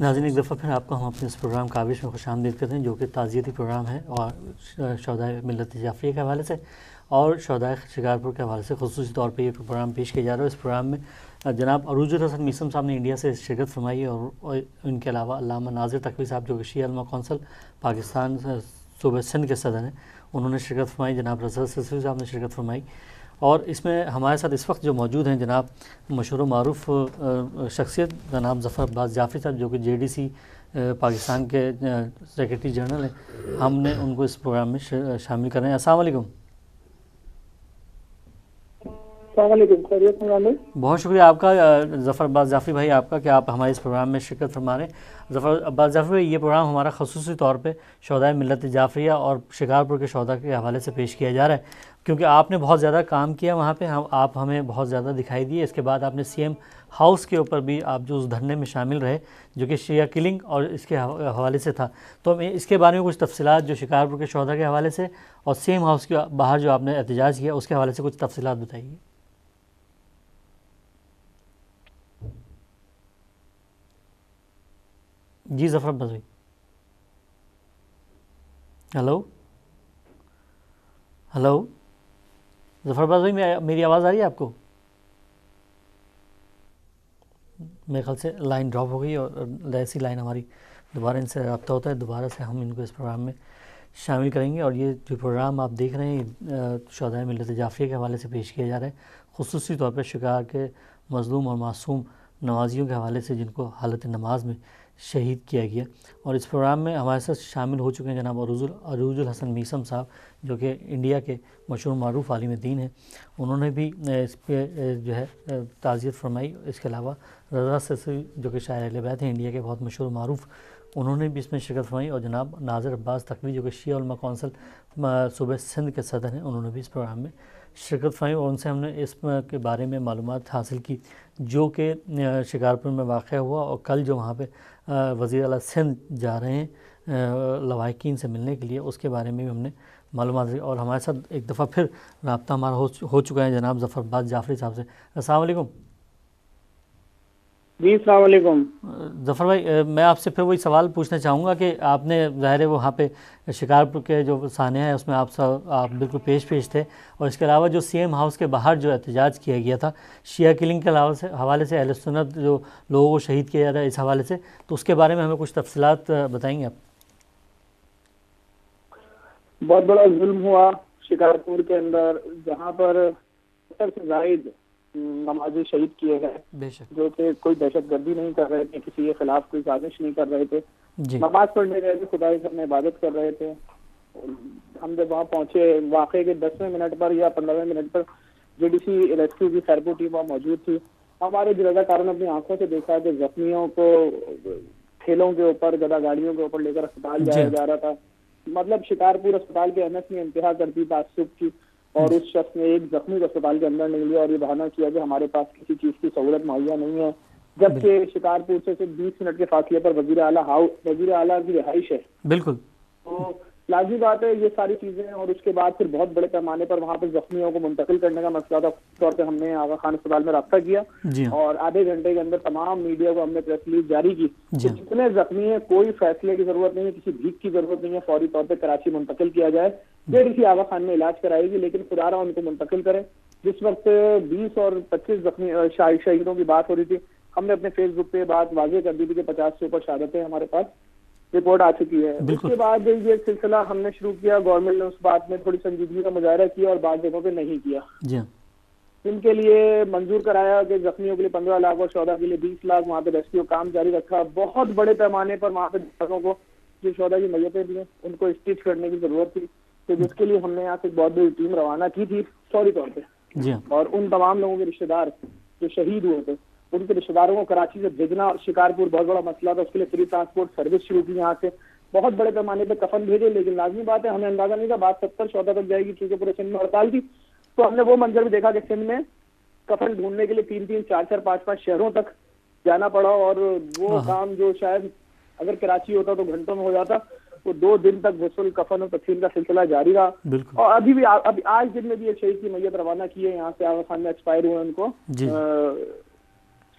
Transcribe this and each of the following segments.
ناظرین ایک دفعہ پھر آپ کو ہم اپنے اس پروگرام کاوش میں خوش آمدید کرتے ہیں جو کہ تعزیتی پروگرام ہے اور شہدائے ملت جعفریہ کے حوالے سے اور شہدائے شکارپور کے حوالے سے خصوصی طور پہ یہ پروگرام پیش کیا جا رہا ہے۔ اس پروگرام میں جناب عروج الحسن میثم صاحب نے انڈیا سے شرکت فرمائی اور ان کے علاوہ علامہ ناظر تقوی صاحب جو کہ شیعہ علماء کونسل پاکستان صوبہ سندھ کے صدر ہیں، انہوں نے شرکت فرمائی۔ جناب رضا سسوی صاحب نے شرکت فرمائی اور اس میں ہمارے ساتھ اس وقت جو موجود ہیں جناب مشہور و معروف شخصیت جناب ظفر عباس جعفری صاحب جو کہ JDC پاکستان کے سیکرٹری جنرل ہیں۔ ہم نے ان کو اس پروگرام میں شامل کر رہے ہیں۔ السلام علیکم۔ السلام علیکم، خیریت ہے؟ بہت شکریہ آپ کا ظفر عباس جعفری بھائی، آپ کا کہ آپ ہمارے اس پروگرام میں شرکت فرما رہے ہیں۔ ظفر عباس جعفری بھائی، یہ پروگرام ہمارا خصوصی طور پہ شہدائے ملت جعفریہ اور شکارپور کے شہداء کے حوالے سے پیش کیا جا رہا ہے کیونکہ آپ نے بہت زیادہ کام کیا وہاں پہ، آپ ہمیں بہت زیادہ دکھائی دیے۔ اس کے بعد آپ نے CM ہاؤس کے اوپر بھی آپ جو اس دھرنے میں شامل رہے جو کہ شیعہ کلنگ اور اس کے حوالے سے تھا، تو اس کے بارے میں کچھ تفصیلات جو شکارپور کے شہداء کے حوالے سے اور CM ہاؤس کے باہر جو آپ نے احتجاج کیا اس کے حوالے سے کچھ تفصیلات بتائیے۔ جی ظفر عباس بھائی، ہلو ظفر عباس بھائی، میری آواز آ رہی ہے آپ کو؟ میرے خیال سے لائن ڈراپ ہو گئی اور ایسی لائن ہماری دوبارہ ان سے رابطہ ہوتا ہے، دوبارہ سے ہم ان کو اس پروگرام میں شامل کریں گے۔ اور یہ جو پروگرام آپ دیکھ رہے ہیں شہدائے ملت جعفریہ کے حوالے سے پیش کیا جا رہا ہے، خصوصی طور پہ شکار کے مظلوم اور معصوم نمازیوں کے حوالے سے جن کو حالت نماز میں شہید کیا گیا۔ اور اس پروگرام میں ہمارے ساتھ شامل ہو چکے ہیں جناب عروج الحسن میثم صاحب جو کہ انڈیا کے مشہور معروف عالم دین ہیں، انہوں نے بھی اس پہ جو ہے تعزیت فرمائی۔ اس کے علاوہ رضا سسوی جو کہ شاعر اہل بیت ہیں انڈیا کے بہت مشہور معروف، انہوں نے بھی اس میں شرکت فرمائی، اور جناب ناظر عباس تقوی جو کہ شیعہ علماء کونسل صوبہ سندھ کے صدر ہیں، انہوں نے بھی اس پروگرام میں شرکت فرمائی اور ان سے ہم نے اس کے بارے میں معلومات حاصل کی جو کہ شکارپور میں واقع ہوا، اور کل جو وہاں پہ وزیر اعلیٰ سندھ جا رہے ہیں لواحقین سے ملنے کے لیے، اس کے بارے میں بھی ہم نے معلومات دی۔ اور ہمارے ساتھ ایک دفعہ پھر رابطہ ہمارا ہو چکا ہے جناب ظفر عباس جعفری صاحب سے۔ السلام علیکم۔ جی السلام علیکم۔ ظفر بھائی، میں آپ سے پھر وہی سوال پوچھنا چاہوں گا کہ آپ نے ظاہر ہے وہاں پے شکارپور کے جو سانحہ ہے اس میں آپ بالکل پیش تھے، اور اس کے علاوہ جو CM ہاؤس کے باہر جو احتجاج کیا گیا تھا شیعہ کلنگ کے حوالے سے، اہل سنت جو لوگوں کو شہید کیا جا رہا ہے اس حوالے سے، تو اس کے بارے میں ہمیں کچھ تفصیلات بتائیں گے آپ؟ بہت بڑا ظلم ہوا شکارپور کے اندر، جہاں پر 70 سے زائد نمازی شہید کیے گئے، بے شک، جو کہ کوئی دہشت گردی نہیں کر رہے تھے، کسی کے خلاف کوئی سازش نہیں کر رہے تھے، جی نماز پڑھنے گئے تھے، خدا کے سامنے عبادت کر رہے تھے۔ ہم جب وہاں پہنچے واقعے کے 10ویں منٹ پر یا 15ویں منٹ پر JDC ریسکیو کی خیرپور ٹیم وہاں موجود تھی۔ ہمارے جو رضاکاروں نے اپنی آنکھوں سے دیکھا کہ زخمیوں کو ٹھیلوں کے اوپر، گدا گاڑیوں کے اوپر لے کر اسپتال جایا جا رہا تھا۔ مطلب شکارپور اسپتال کے احمد نے انتہا کر دی تعصب کی، اور اس شخص نے ایک زخمی کو اسپتال کے اندر نہیں لیا اور یہ بہانہ کیا کہ ہمارے پاس کسی چیز کی سہولت مہیا نہیں ہے، جبکہ شکارپور سے صرف 20 منٹ کے فاصلے پر وزیر اعلیٰ کی رہائش ہے۔ بالکل، تو لازمی بات ہے یہ ساری چیزیں، اور اس کے بعد پھر بہت بڑے پیمانے پر وہاں پہ زخمیوں کو منتقل کرنے کا مسئلہ تھا۔ طور پہ ہم نے آغا خان اسپتال میں رابطہ کیا اور آدھے گھنٹے کے اندر تمام میڈیا کو ہم نے پریس ریلیز جاری کی کہ جتنے زخمی ہیں کوئی فیصلے کی ضرورت نہیں ہے، کسی بھیک کی ضرورت نہیں ہے، فوری طور پہ کراچی منتقل کیا جائے، JDC آغا خان میں علاج کرائے گی، لیکن خدا رہا ان کو منتقل کریں۔ جس وقت 20 اور 25 زخمی شہیدوں کی بات ہو رہی تھی، ہم نے اپنے فیس بک پہ بات واضح کر دی تھی کہ 50 سے اوپر شہادتیں ہمارے پاس رپورٹ آ چکی ہے۔ اس کے بعد یہ سلسلہ ہم نے شروع کیا، گورنمنٹ نے اس بات میں تھوڑی سنجیدگی کا مظاہرہ کیا اور بعض جگہوں پہ نہیں کیا۔ ان کے لیے منظور کرایا کہ زخمیوں کے لیے 15 لاکھ اور شہداء کے لیے 20 لاکھ، وہاں پہ ریسکیو کام جاری رکھا۔ بہت بڑے پیمانے پر وہاں پہ لوگوں کو جو شہداء کی میتیں بھی ہیں ان کو اسٹچ کرنے کی ضرورت تھی، تو جس کے لیے ہم نے یہاں سے بہت بڑی ٹیم روانہ کی تھی فوری طور پہ، اور ان تمام لوگوں کے رشتے دار جو شہید ہوئے تھے ان کے رشتے داروں کو کراچی سے بھیجنا، اور شکارپور بہت بڑا مسئلہ تھا، اس کے لیے فری ٹرانسپورٹ سروس شروع کی یہاں سے، بہت بڑے پیمانے پہ کفن بھیجے۔ لیکن لازمی بات ہے ہمیں اندازہ نہیں تھا بات 70 شہداء تک جائے گی کیونکہ پورے سندھ میں ہڑتال تھی، تو ہم نے وہ منظر بھی دیکھا کہ سندھ میں کفن ڈھونڈنے کے لیے 3-3، 4-4، 5-5 شہروں تک جانا پڑا، اور وہ کام جو شاید اگر کراچی ہوتا تو گھنٹوں میں ہو جاتا، وہ 2 دن تک غسل کفن اور تدفین کا سلسلہ جاری رہا۔ اور ابھی آج دن میں بھی ایک شہید کی میت روانہ کی ہے یہاں سے، آغا خان میں ایکسپائر ہوئے ان کو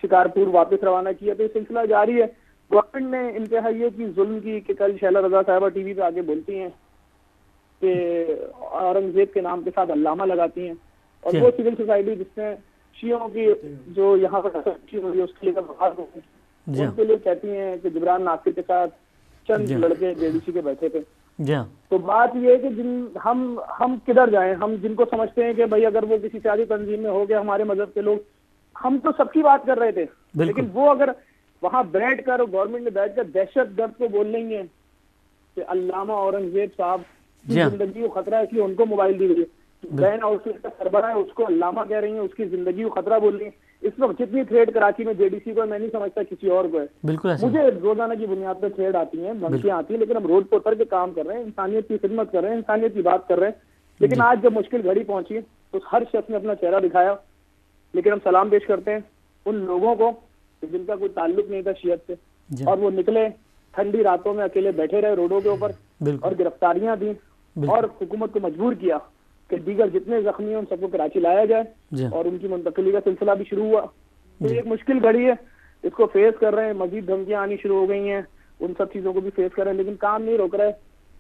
شکارپور واپس روانہ کیا، تو یہ سلسلہ جاری ہے۔ گورنمنٹ نے انتہائی کی ظلم کی کہ کل شیلا رضا صاحبہ ٹی وی پہ آگے بولتی ہیں کہ اورنگزیب کے نام کے ساتھ علامہ لگاتی ہیں، اور وہ سول سوسائٹی جس نے شیعوں کی جو یہاں پر ہوئی ہے اس کے لیے ان کے لیے کہتی ہیں کہ جبران ناصر کے ساتھ چند لڑکے جے ڈی سی کے بیٹھے تھے. تو بات یہ ہے کہ ہم کدھر جائیں؟ ہم جن کو سمجھتے ہیں کہ بھائی اگر وہ کسی سیاسی تنظیم میں ہو گیا ہمارے مذہب کے لوگ، ہم تو سب کی بات کر رہے تھے، لیکن وہ اگر وہاں بیٹھ کر گورنمنٹ میں بیٹھ کر دہشت گرد کو بول رہی ہیں کہ علامہ اورنگزیب صاحب کی زندگی کو خطرہ ہے، اس لیے ان کو موبائل دی گئی ہے. بین اور اس کا سربراہ ہے، اس کو علامہ کہہ رہی ہیں، اس کی زندگی کو خطرہ بول رہی ہیں. اس وقت جتنی تھریڈ کراچی میں جے ڈی سی کو، میں نہیں سمجھتا کسی اور کو ہے. مجھے روزانہ کی بنیاد پہ تھریڈ آتی ہیں، دھمکیاں آتی ہیں، لیکن ہم روڈ پہ اتر کے کام کر رہے ہیں، انسانیت کی خدمت کر رہے ہیں، انسانیت کی بات کر رہے ہیں. لیکن آج جب مشکل گھڑی پہنچی تو ہر شخص نے اپنا چہرہ دکھایا. لیکن ہم سلام پیش کرتے ہیں ان لوگوں کو جن کا کوئی تعلق نہیں تھا شیعت سے، اور وہ نکلے ٹھنڈی راتوں میں اکیلے بیٹھے رہے روڈوں کے اوپر اور گرفتاریاں دیں اور حکومت کو مجبور کیا کہ دیگر جتنے زخمی ہیں ان سب کو کراچی لایا جائے اور ان کی منتقلی کا سلسلہ بھی شروع ہوا. تو ایک مشکل گھڑی ہے، اس کو فیس کر رہے ہیں. مزید دھمکیاں آنی شروع ہو گئی ہیں، ان سب چیزوں کو بھی فیس کر رہے ہیں، لیکن کام نہیں روک رہے،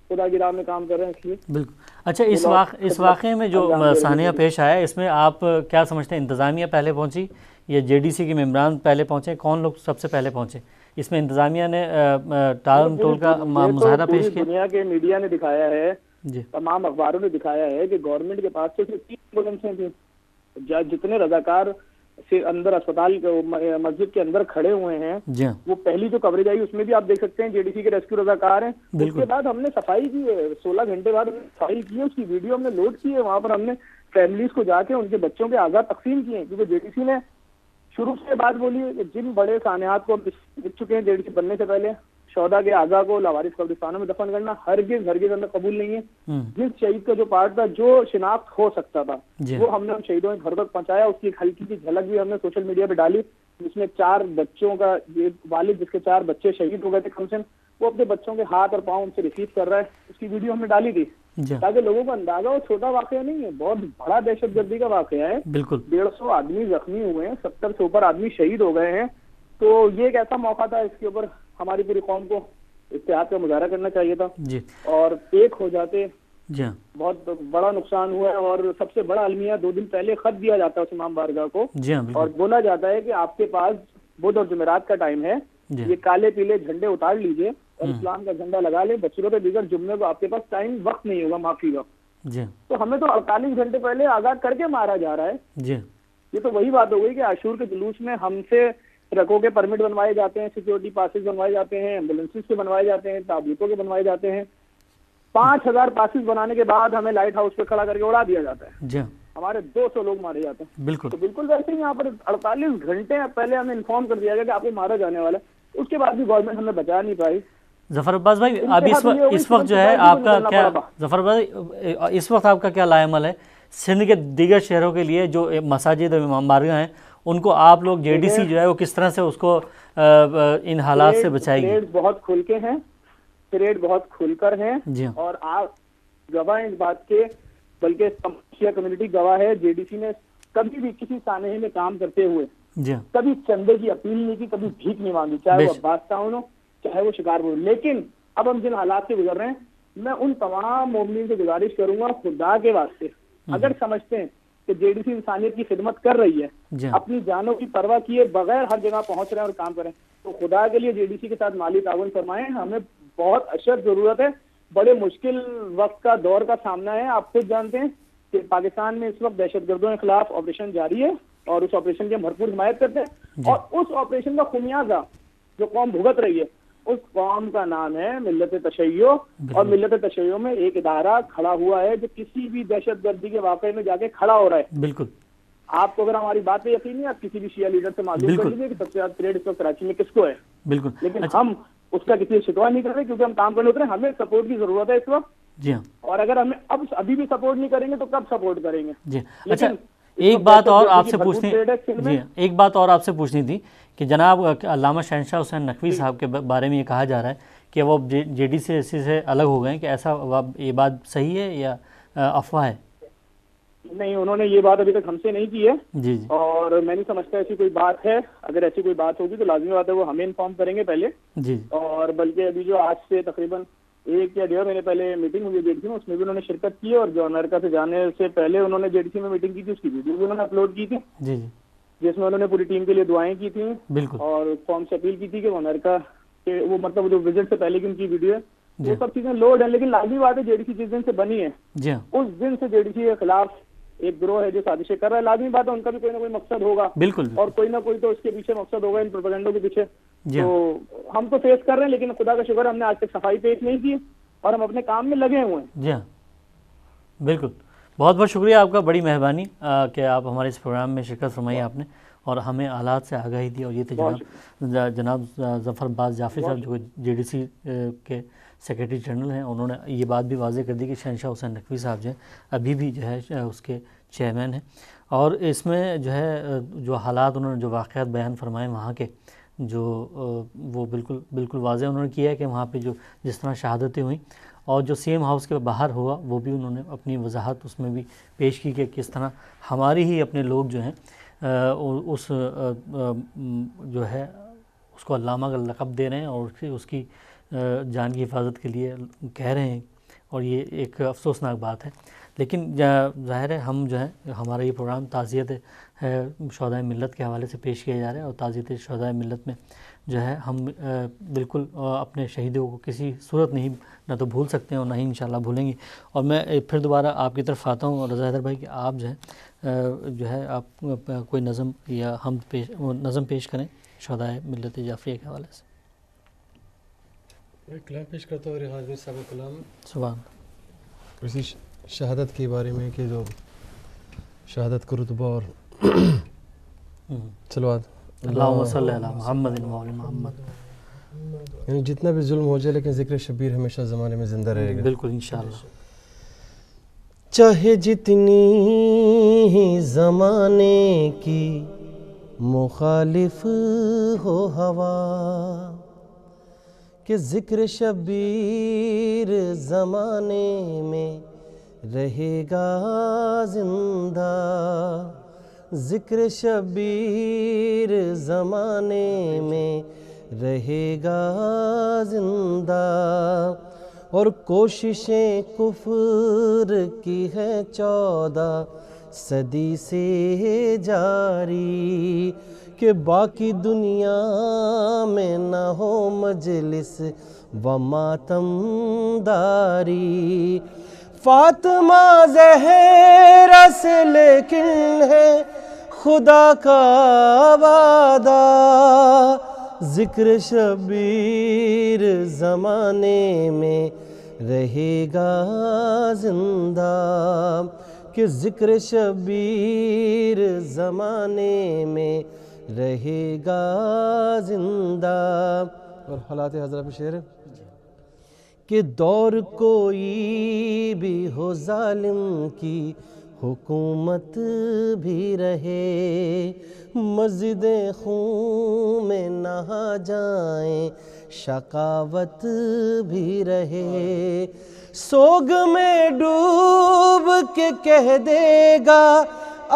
خدا کی راہ میں کام کر رہے ہیں. اس لیے بالکل. اچھا، اس واقعے میں جو ثانیہ پیش آیا، اس میں آپ کیا سمجھتے ہیں؟ انتظامیہ پہلے پہنچی یا جے ڈی سی کے ممبران پہلے پہنچے؟ کون لوگ سب سے پہلے پہنچے؟ اس میں انتظامیہ نے ٹال ٹول کا مظاہرہ پیش کیا؟ دنیا کے میڈیا نے دکھایا ہے، تمام اخباروں نے دکھایا ہے کہ گورنمنٹ کے پاس تو صرف 3 ایمبولینسیں تھیں. جتنے رضاکار سے اندر اسپتال مسجد کے اندر کھڑے ہوئے ہیں، وہ پہلی جو کوریج آئی اس میں بھی آپ دیکھ سکتے ہیں جے ڈی سی کے ریسکیو رضاکار ہیں. اس کے بعد ہم نے صفائی کی ہے، 16 گھنٹے بعد صفائی کی ہے، اس کی ویڈیو ہم نے لوڈ کی ہے. وہاں پر ہم نے فیملیز کو جا کے ان کے بچوں کے اعضاء تقسیم کیے ہیں، کیونکہ جے ڈی سی نے شروع سے بات بولی ہے کہ جن بڑے سانحات کو لکھ چکے ہیں جے ڈی سی بننے سے پہلے، شہداء کے اعضاء کو لاوارث قبرستانوں میں دفن کرنا ہرگز ہمیں قبول نہیں ہے. جس شہید کا جو پارٹ تھا، جو شناخت ہو سکتا تھا، وہ ہم نے شہیدوں کے گھر تک پہنچایا. اس کی ایک ہلکی سی جھلک بھی ہم نے سوشل میڈیا پہ ڈالی، جس میں 4 بچوں کا والد جس کے 4 بچے شہید ہو گئے تھے کمسن، وہ اپنے بچوں کے ہاتھ اور پاؤں سے ریسیو کر رہا ہے. اس کی ویڈیو ہم نے ڈالی تھی تاکہ لوگوں کو اندازہ ہو. چھوٹا واقعہ نہیں ہے، بہت بڑا دہشت گردی کا واقعہ ہے. 150 آدمی زخمی ہوئے ہیں، 70 سے اوپر آدمی شہید ہو گئے ہیں. تو یہ ایک ایسا موقع تھا، اس کے اوپر ہماری پوری قوم کو اتحاد کا مظاہرہ کرنا چاہیے تھا. اور ایک ہو جاتے بہت بڑا نقصان ہوا ہے. اور سب سے بڑا المیہ 2 دن پہلے خط دیا جاتا ہے اس امام بارگاہ کو، اور بولا جاتا ہے کہ آپ کے پاس بدھ اور جمعرات کا ٹائم ہے، یہ کالے پیلے جھنڈے اتار لیجئے اور اسلام کا جھنڈا لگا لیں. بصورت دیگر جمعے کو آپ کے پاس ٹائم وقت نہیں ہوگا معافی کا. تو ہمیں تو 48 گھنٹے پہلے آگاہ کر کے مارا جا رہا ہے. یہ تو وہی بات ہو گئی کہ عاشور کے جلوس میں ہم سے ٹرکوں کے پرمٹ بنوائے جاتے ہیں، سیکیورٹی پاسز بنوائے جاتے ہیں، ایمبولینسز کے بنوائے جاتے ہیں، تابوتوں کے بنوائے جاتے ہیں. 5000 پاسز بنانے کے بعد ہمیں لائٹ ہاؤس پہ کھڑا کر کے اڑا دیا جاتا ہے. ہمارے 200 لوگ مارے جاتے ہیں. تو بالکل ویسے ہی یہاں پر 48 گھنٹے پہلے ہمیں انفارم کر دیا گیا کہ آپ کو مارا جانے والا ہے. اس کے بعد بھی گورنمنٹ ہمیں بچا نہیں پائی. ظفر عباس بھائی، اب اس وقت جو ہے آپ کا کیا، ظفر بھائی اس وقت آپ کا کیا لائے عمل ہے سندھ کے دیگر شہروں کے لیے جو مساجد اور امام بارگاہ ہیں، ان کو آپ لوگ جے ڈی سی جو ہے وہ کس طرح سے اس کو ان حالات سے بچائے گی؟ تھریڈ بہت کھل کے ہیں، تھریڈ بہت کھل کر ہیں، اور آپ گواہ ہیں اس بات کے، بلکہ شیعہ کمیونٹی گواہ ہے. جے ڈی سی نے کبھی بھی کسی سانحے میں کام کرتے ہوئے کبھی چندے کی اپیل نہیں کی، کبھی بھیک نہیں مانگی، چاہے وہ عباس ٹاؤن ہو چاہے وہ شکارپور ہو. لیکن اب ہم جن حالات سے گزر رہے ہیں، میں ان تمام مومنین سے گزارش کروں گا خدا کے واسطے، اگر سمجھتے ہیں کہ جے ڈی سی انسانیت کی خدمت کر رہی ہے، اپنی جانوں کی پرواہ کیے بغیر ہر جگہ پہنچ رہے ہیں اور کام کریں، تو خدا کے لیے جے ڈی سی کے ساتھ مالی تعاون فرمائیں. ہمیں بہت اشد ضرورت ہے. بڑے مشکل وقت کا دور کا سامنا ہے. آپ خود جانتے ہیں کہ پاکستان میں اس وقت دہشت گردوں کے خلاف آپریشن جاری ہے، اور اس آپریشن کی ہم بھرپور حمایت کرتے ہیں. اور اس آپریشن کا خمیازہ جو قوم بھگت رہی ہے، اس قوم کا نام ہے ملت تشیع. اور ملت تشیع میں ایک ادارہ کھڑا ہوا ہے جو کسی بھی دہشت گردی کے واقعے میں جا کے کھڑا ہو رہا ہے. بالکل. آپ کو اگر ہماری بات پہ یقین نہیں، آپ کسی بھی شیعہ لیڈر سے معلوم کر لیجیے کہ سب سے زیادہ تھریڈ اس وقت کراچی میں کس کو ہے. بالکل. لیکن ہم اس کا کسی شکوہ نہیں کر رہے، کیونکہ ہم کام کرنے اترے. ہمیں سپورٹ کی ضرورت ہے اس وقت، اور اگر ہمیں ابھی بھی سپورٹ نہیں کریں گے تو کب سپورٹ کریں گے؟ اچھا، ایک بات اور آپ سے پوچھنی تھی کہ جناب علامہ شہنشاہ حسین نقوی صاحب کے بارے میں یہ کہا جا رہا ہے کہ وہ جے ڈی سی سے الگ ہو گئے، کہ ایسا یہ بات صحیح ہے یا افواہ ہے؟ نہیں, انہوں نے یہ بات ابھی تک ہم سے نہیں کی ہے. جی اور میں نہیں سمجھتا ایسی کوئی بات ہے. اگر ایسی کوئی بات ہوگی تو لازمی بات ہے وہ ہمیں انفارم کریں گے پہلے. جی. اور بلکہ ابھی جو آج سے تقریباً 1 یا 1.5 مہینے پہلے میٹنگ ہوئی JDC میں, اس میں بھی انہوں نے شرکت کی, اور جو امریکہ سے جانے سے پہلے انہوں نے JDC میں میٹنگ کی تھی اس کی ویڈیو بھی انہوں نے اپلوڈ کی تھی. جی جی. جس میں انہوں نے پوری ٹیم کے لیے دعائیں کی تھیں. بالکل. اور قوم سے اپیل کی تھی کہ وہ امریکہ کے وہ مطلب جو وزٹ سے پہلے کی ان کی ویڈیو ہے وہ سب چیزیں لوڈ ہیں. لیکن لازمی بات ہے JDC جس دن سے بنی ہے اس دن سے JDC کے خلاف ایک گروہ ہے جو سازشیں کر رہا ہے. لازمی بات ہے ان کا بھی کوئی نہ کوئی مقصد ہوگا. بالکل. اور کوئی نہ کوئی تو اس کے پیچھے مقصد ہوگا, ان پروپیگنڈوں کے پیچھے. تو ہم تو فیس کر رہے ہیں, لیکن خدا کا شکر ہم نے آج تک صفائی پیش نہیں کی اور ہم اپنے کام میں لگے ہوئے ہیں. جی ہاں بالکل. بہت بہت شکریہ آپ کا, بڑی مہربانی کہ آپ ہمارے اس پروگرام میں شرکت فرمائی آپ نے اور ہمیں حالات سے آگاہی دی. اور یہ تھے جناب ظفر عباس جعفری صاحب جو JDC کے سیکریٹری جنرل ہیں. انہوں نے یہ بات بھی واضح کر دی کہ شہنشاہ حسین نقوی صاحب جو ہیں ابھی بھی جو ہے اس کے چیئرمین ہیں. اور اس میں جو ہے جو حالات انہوں نے جو واقعات بیان فرمائے وہاں کے جو وہ بالکل واضح انہوں نے کیا ہے کہ وہاں پہ جو جس طرح شہادتیں ہوئیں اور جو CM ہاؤس کے باہر ہوا وہ بھی انہوں نے اپنی وضاحت اس میں بھی پیش کی کہ کس طرح ہماری ہی اپنے لوگ جو ہیں اس جو ہے اس کو علامہ کا لقب دے رہے ہیں اور اس کی جان کی حفاظت کے لیے کہہ رہے ہیں. اور یہ ایک افسوسناک بات ہے. لیکن ظاہر ہے ہم جو ہے ہمارا یہ پروگرام تعزیت شہدائے ملت کے حوالے سے پیش کیا جا رہا ہے. اور تعزیت شہدائے ملت میں جو ہے ہم بالکل اپنے شہیدوں کو کسی صورت نہیں نہ تو بھول سکتے ہیں اور نہ ہی انشاءاللہ بھولیں گے. اور میں پھر دوبارہ آپ کی طرف آتا ہوں اور رضا حیدر بھائی کہ آپ جو ہے آپ کوئی نظم یا نظم پیش کریں شہدائے ملت جعفریہ کے حوالے سے. میں کلام پیش کرتا ہوں ریحان حسین صاحب کا کلام. سبحان اسی شہادت کے بارے میں کہ جو شہادت کا رتبہ اور صلوات اللہم صلی علی محمد و علی محمد. یعنی جتنا بھی ظلم ہو جائے لیکن ذکر شبیر ہمیشہ زمانے میں زندہ رہے گا. بالکل انشاءاللہ. چاہے جتنی ہی زمانے کی مخالف ہو ہوا کہ ذکر شبیر زمانے میں رہے گا زندہ. ذکر شبیر زمانے میں رہے گا زندہ. اور کوششیں کفر کی ہے 14 صدی سے جاری کہ باقی دنیا میں نہ ہو مجلس و ماتم داری. فاطمہ زہرا سے لیکن ہے خدا کا وعدہ. ذکر شبیر زمانے میں رہے گا زندہ کہ ذکر شبیر زمانے میں رہے گا زندہ. اور حالات حضرت شعر کہ دور کوئی بھی ہو ظالم کی حکومت بھی رہے, مسجد خون میں نہا جائیں شقاوت بھی رہے. سوگ میں ڈوب کے کہہ دے گا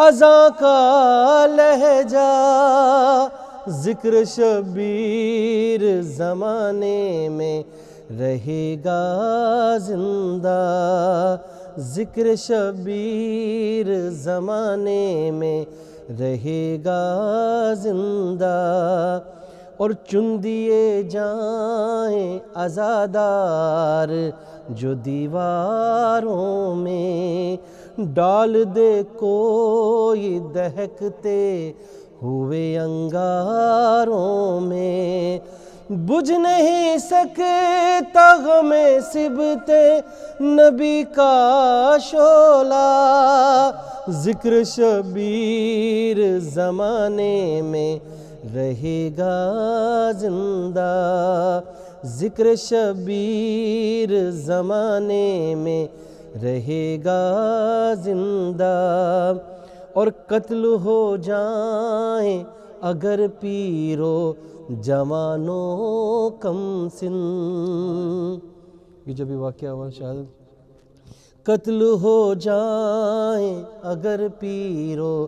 اذاں کا لہجہ. ذکر شبیر زمانے میں رہے گا زندہ. ذکر شبیر زمانے میں رہے گا زندہ. اور چن دیے جائیں عزادار جو دیواروں میں, ڈال دے کوئی دہکتے ہوئے انگاروں میں. بجھ نہیں سکتا غم صبت نبی کا شعلہ. ذکر شبیر زمانے میں رہے گا زندہ. ذکر شبیر زمانے میں رہے گا زندہ. اور قتل ہو جائیں اگر پیرو جوانوں کم سن. یہ جب بھی واقعہ ہوا شہادت, قتل ہو جائیں اگر پیرو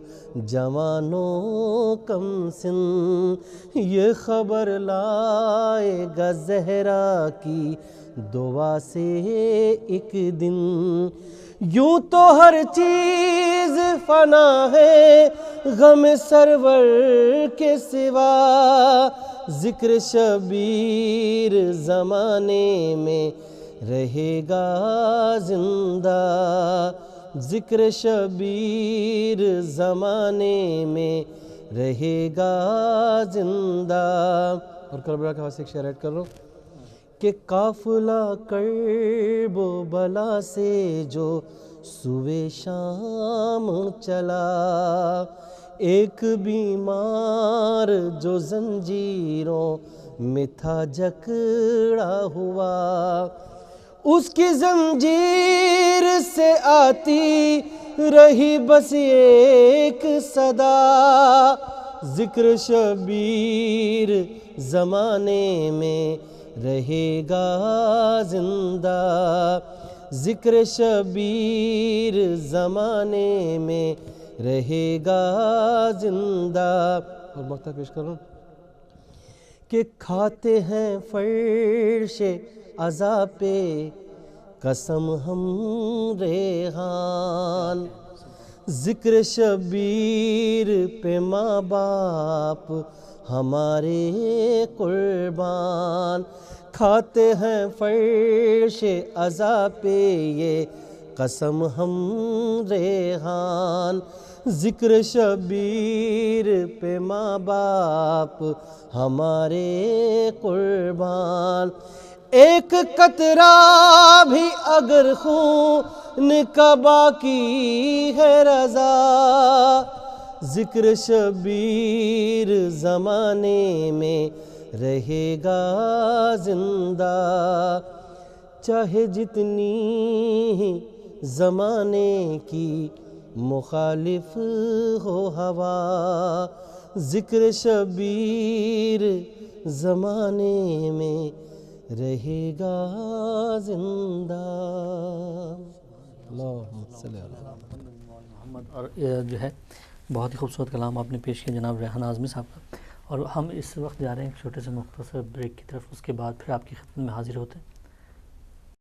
جوانوں کم سن، یہ خبر لائے گا زہرا کی دعا سے ایک دن۔ یوں تو ہر چیز فنا ہے غم سرور کے سوا، ذکر شبیر زمانے میں رہے گا زندہ، ذکر شبیر زمانے میں رہے گا زندہ۔ اور کربلا کے حوالے سے ایک شعر ایڈ کر رہا ہوں کہ قافلہ کرب و بلا سے جو سوئے شام چلا، ایک بیمار جو زنجیروں میں تھا جکڑا ہوا، اس کی زنجیر سے آتی رہی بس ایک صدا، ذکر شبیر زمانے میں رہے گا زندہ، ذکر شبیر زمانے میں رہے گا زندہ۔ اور مقطع پیش کر رہا ہوں کہ کھاتے ہیں فرش عزا پہ قسم ہم ریحان، ذکر شبیر پہ ماں باپ ہمارے قربان، کھاتے ہیں فرش عزا پہ یہ قسم ہم ریحان، ذکر شبیر پہ ماں باپ ہمارے قربان، ایک قطرہ بھی اگر خون کا باقی ہے رضا، ذکر شبیر زمانے میں رہے گا زندہ، چاہے جتنی زمانے کی مخالف ہو ہوا، ذکر شبیر زمانے میں رہے گا زندہ۔ اللہم صلی اللہ علیہ محمد۔ اور جو ہے بہت ہی خوبصورت کلام آپ نے پیش کیا جناب ریحان اعظمی صاحب کا، اور ہم اس وقت جا رہے ہیں ایک چھوٹے سے مختصر بریک کی طرف، اس کے بعد پھر آپ کی خدمت میں حاضر ہوتے ہیں۔